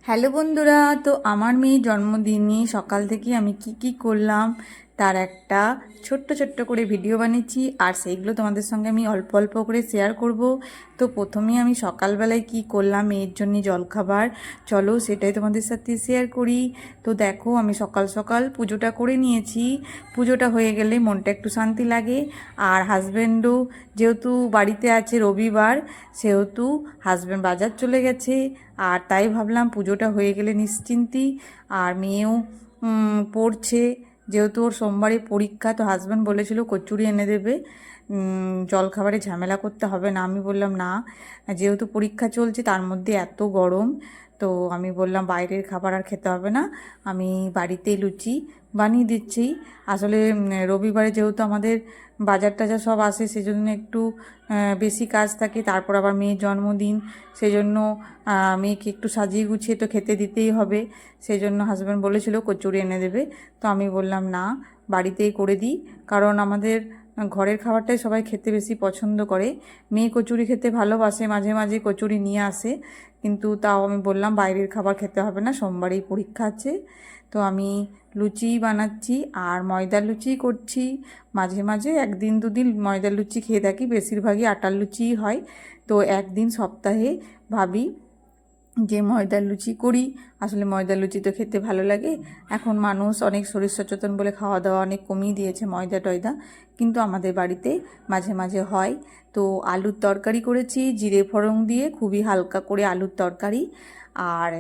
Hello বন্ধুরা, তো আমার মেয়ের জন্মদিনে সকাল থেকে আমি কি করলাম তার একটা ছোট্ট ছোট্ট করে ভিডিও বানিয়েছি, আর সেইগুলো তোমাদের সঙ্গে আমি অল্প অল্প করে শেয়ার করব। তো প্রথমে আমি সকালবেলায় কি করলাম মেয়ের জন্য জলখাবার, চলো সেটাই তোমাদের সাথে শেয়ার করি। তো দেখো, আমি সকাল সকাল পুজোটা করে নিয়েছি। পুজোটা হয়ে গেলে মনটা একটু শান্তি লাগে। আর হাজব্যান্ডও যেহেতু বাড়িতে আছে, রবিবার, সেহেতু হাজব্যান্ড বাজার চলে গেছে। আর তাই ভাবলাম পুজোটা হয়ে গেলে নিশ্চিন্তি। আর মেয়েও পড়ছে, যেহেতু ওর সোমবারে পরীক্ষা, তো হাজব্যান্ড বলেছিল কচুরি এনে দেবে, জলখাবারে ঝামেলা করতে হবে না। আমি বললাম না, যেহেতু পরীক্ষা চলছে তার মধ্যে এত গরম, তো আমি বললাম বাইরের খাবার আর খেতে হবে না, আমি বাড়িতেই লুচি বানিয়ে দিচ্ছি। আসলে রবিবারে যেহেতু আমাদের বাজার টাজার সব আসে, সেজন্য একটু বেশি কাজ থাকে। তারপর আবার মেয়ের জন্মদিন, সেজন্য মেয়েকে একটু সাজিয়ে গুছিয়ে তো খেতে দিতেই হবে। সেই জন্য হাজব্যান্ড বলেছিল কচুরি এনে দেবে, তো আমি বললাম না, বাড়িতেই করে দিই। কারণ আমাদের ঘরের খাবারটাই সবাই খেতে বেশি পছন্দ করে। মেয়ে কচুরি খেতে ভালোবাসে, মাঝে মাঝে কচুরি নিয়ে আসে, কিন্তু তাও আমি বললাম বাইরের খাবার খেতে হবে না, সোমবারেই পরীক্ষা আছে। তো আমি লুচি বানাচ্ছি আর ময়দার লুচি করছি। মাঝে মাঝে একদিন দুদিন ময়দার লুচি খেয়ে থাকি, বেশিরভাগই আটার লুচিই হয়। তো একদিন সপ্তাহে ভাবি যে ময়দার লুচি করি। আসলে ময়দার লুচি তো খেতে ভালো লাগে। এখন মানুষ অনেক শরীর সচেতন বলে খাওয়া দাওয়া অনেক কমিয়ে দিয়েছে ময়দা টয়দা, কিন্তু আমাদের বাড়িতে মাঝে মাঝে হয়। তো আলুর তরকারি করেছি জিরে ফোড়ন দিয়ে, খুবই হালকা করে আলুর তরকারি। আর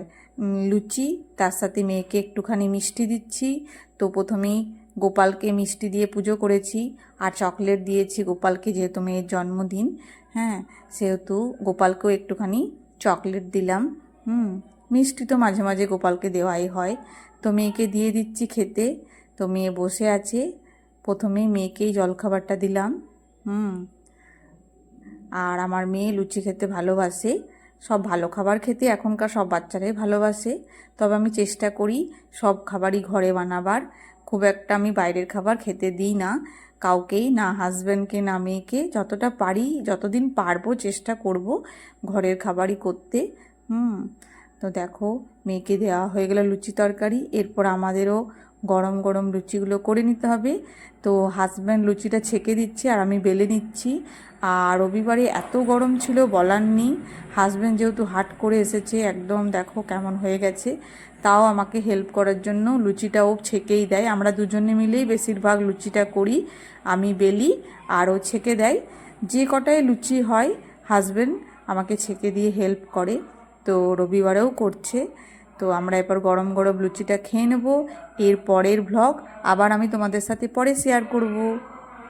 লুচি, তার সাথে মেয়েকে একটুখানি মিষ্টি দিচ্ছি। তো প্রথমেই গোপালকে মিষ্টি দিয়ে পুজো করেছি, আর চকলেট দিয়েছি গোপালকে, যেহেতু মেয়ের জন্মদিন। হ্যাঁ, সেহেতু গোপালকেও একটুখানি চকলেট দিলাম। মিষ্টি তো মাঝে মাঝে গোপালকে দেওয়াই হয়। তো মেয়েকে দিয়ে দিচ্ছি খেতে। তো মেয়ে বসে আছে, প্রথমেই মেয়েকেই জলখাবারটা দিলাম। আর আমার মেয়ে লুচি খেতে ভালোবাসে, সব ভালো খাবার খেতে এখনকার সব বাচ্চারাই ভালোবাসে। তবে আমি চেষ্টা করি সব খাবারই ঘরে বানাবার, খুব একটা আমি বাইরের খাবার খেতে দিই না কাউকেই, না হাজব্যান্ডকে না মেয়েকে। যতটা পারি, যতদিন পারবো চেষ্টা করব ঘরের খাবারই করতে। তো দেখো, মেয়েকে দেওয়া হয়ে গেল লুচি তরকারি, এরপর আমাদেরও গরম গরম লুচিগুলো করে নিতে হবে। তো হাজব্যান্ড লুচিটা ছেঁকে দিচ্ছে আর আমি বেলে নিচ্ছি। আর রবিবারে এত গরম ছিল বলার নেই। হাজব্যান্ড যেহেতু হাট করে এসেছে, একদম দেখো কেমন হয়ে গেছে, তাও আমাকে হেল্প করার জন্য লুচিটাও ছেঁকেই দেয়। আমরা দুজনে মিলেই বেশিরভাগ লুচিটা করি, আমি বেলি আর ও ছেঁকে দেয়। যে কটায় লুচি হয় হাজব্যান্ড আমাকে ছেঁকে দিয়ে হেল্প করে, তো রবিবারেও করছে। তো আমরা এবার গরম গরম লুচিটা খেয়ে নেব। এর পরের ভ্লগ আবার আমি তোমাদের সাথে পরে শেয়ার করব।